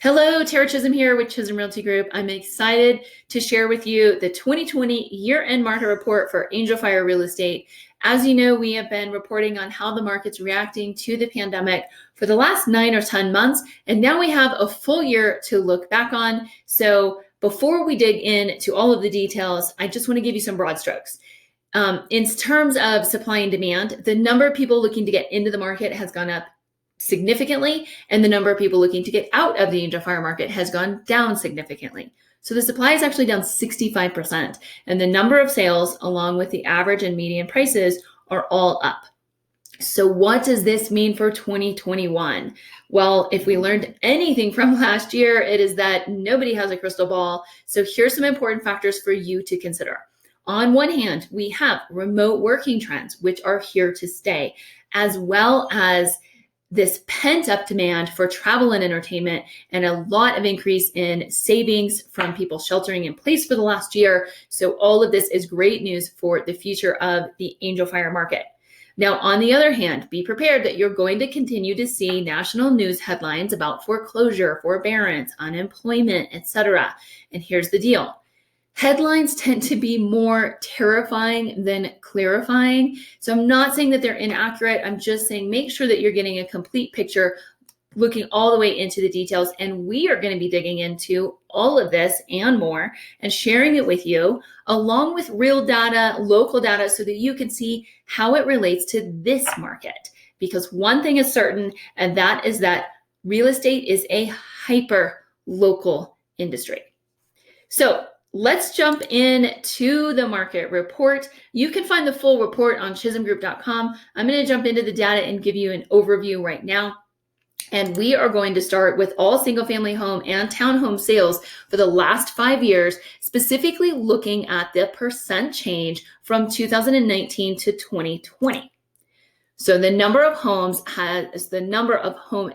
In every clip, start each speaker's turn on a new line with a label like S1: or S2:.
S1: Hello, Tara Chisholm here with Chisholm Realty Group. I'm excited to share with you the 2020 year-end market report for Angel Fire Real Estate. As you know, we have been reporting on how the market's reacting to the pandemic for the last 9 or 10 months, and now we have a full year to look back on. So before we dig into all of the details, I just want to give you some broad strokes. In terms of supply and demand, the number of people looking to get into the market has gone up significantly, and the number of people looking to get out of the Angel Fire market has gone down significantly. So the supply is actually down 65%, and the number of sales, along with the average and median prices, are all up. So what does this mean for 2021? Well, if we learned anything from last year, it is that nobody has a crystal ball. So here's some important factors for you to consider. On one hand, we have remote working trends, which are here to stay, as well as this pent-up demand for travel and entertainment, and a lot of increase in savings from people sheltering in place for the last year. So all of this is great news for the future of the Angel Fire market. Now, on the other hand, be prepared that you're going to continue to see national news headlines about foreclosure, forbearance, unemployment, etc. And here's the deal. Headlines tend to be more terrifying than clarifying. So I'm not saying that they're inaccurate. I'm just saying make sure that you're getting a complete picture, looking all the way into the details. And we are going to be digging into all of this and more and sharing it with you, along with real data, local data, so that you can see how it relates to this market. Because one thing is certain, and that is that real estate is a hyper local industry. So let's jump into the market report. You can find the full report on chisholmgroup.com. I'm going to jump into the data and give you an overview right now. And we are going to start with all single family home and townhome sales for the last 5 years, specifically looking at the percent change from 2019 to 2020. So the number of home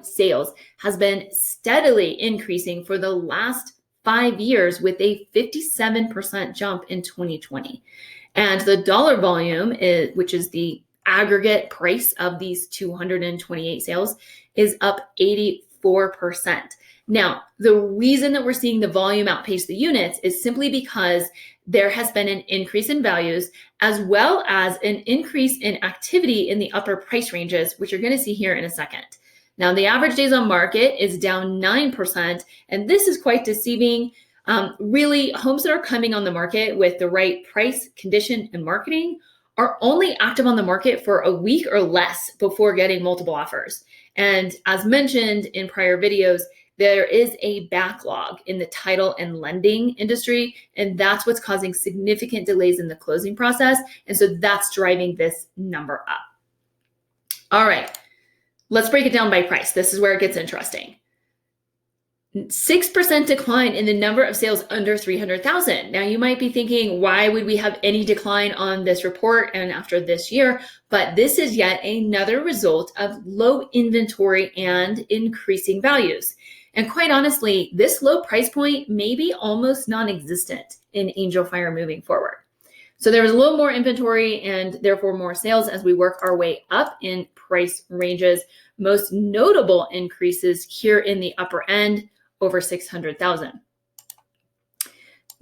S1: sales has been steadily increasing for the last 5 years, with a 57% jump in 2020. And the dollar volume, which is the aggregate price of these 228 sales, is up 84%. Now, the reason that we're seeing the volume outpace the units is simply because there has been an increase in values, as well as an increase in activity in the upper price ranges, which you're going to see here in a second. Now, the average days on market is down 9%, and this is quite deceiving. Really, homes that are coming on the market with the right price, condition, and marketing are only active on the market for a week or less before getting multiple offers. And as mentioned in prior videos, there is a backlog in the title and lending industry, and that's what's causing significant delays in the closing process. And so that's driving this number up. All right. Let's break it down by price. This is where it gets interesting. 6% decline in the number of sales under 300,000. Now you might be thinking, why would we have any decline on this report and after this year? But this is yet another result of low inventory and increasing values. And quite honestly, this low price point may be almost non-existent in Angel Fire moving forward. So there was a little more inventory and therefore more sales as we work our way up in price ranges. Most notable increases here in the upper end, over 600,000.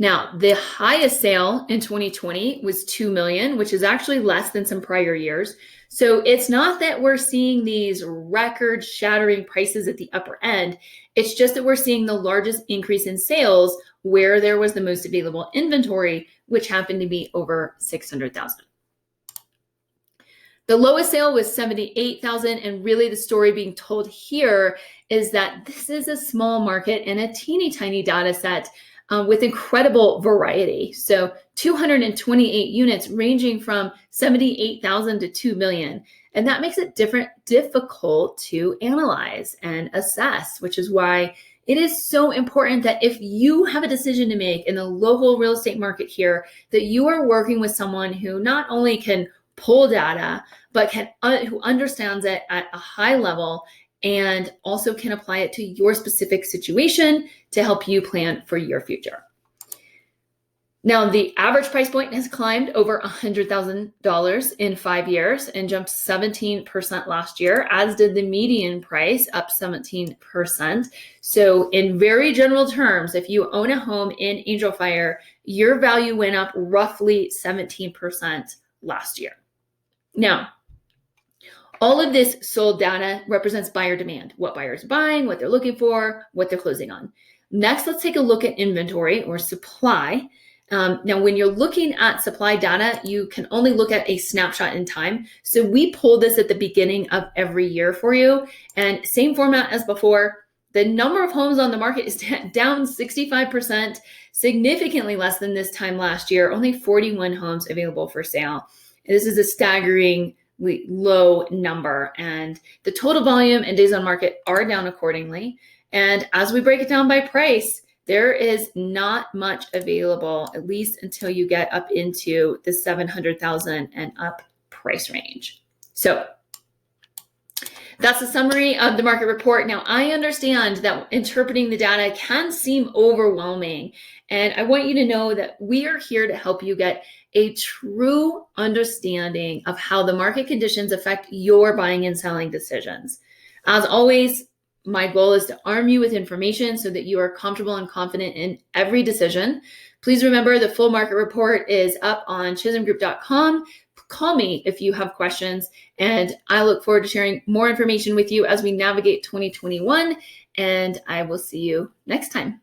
S1: Now, the highest sale in 2020 was 2 million, which is actually less than some prior years. So it's not that we're seeing these record-shattering prices at the upper end. It's just that we're seeing the largest increase in sales where there was the most available inventory, which happened to be over 600,000. The lowest sale was 78,000, and really the story being told here is that this is a small market and a teeny tiny data set with incredible variety. So 228 units ranging from 78,000 to 2 million. And that makes it difficult to analyze and assess, which is why it is so important that if you have a decision to make in the local real estate market here, that you are working with someone who not only can pull data, but who understands it at a high level and also can apply it to your specific situation to help you plan for your future. Now, the average price point has climbed over $100,000 in 5 years and jumped 17% last year, as did the median price, up 17%. So in very general terms, if you own a home in Angel Fire, your value went up roughly 17% last year. Now, all of this sold data represents buyer demand, what buyers are buying, what they're looking for, what they're closing on. Next, let's take a look at inventory or supply. Now, when you're looking at supply data, you can only look at a snapshot in time. So we pull this at the beginning of every year for you. And same format as before, the number of homes on the market is down 65%, significantly less than this time last year, only 41 homes available for sale. This is a staggeringly low number, and the total volume and days on market are down accordingly. And as we break it down by price, there is not much available, at least until you get up into the 700,000 and up price range. So that's a summary of the market report. Now, I understand that interpreting the data can seem overwhelming, and I want you to know that we are here to help you get a true understanding of how the market conditions affect your buying and selling decisions. As always, my goal is to arm you with information so that you are comfortable and confident in every decision. Please remember the full market report is up on chisholmgroup.com. Call me if you have questions, and I look forward to sharing more information with you as we navigate 2021, and I will see you next time.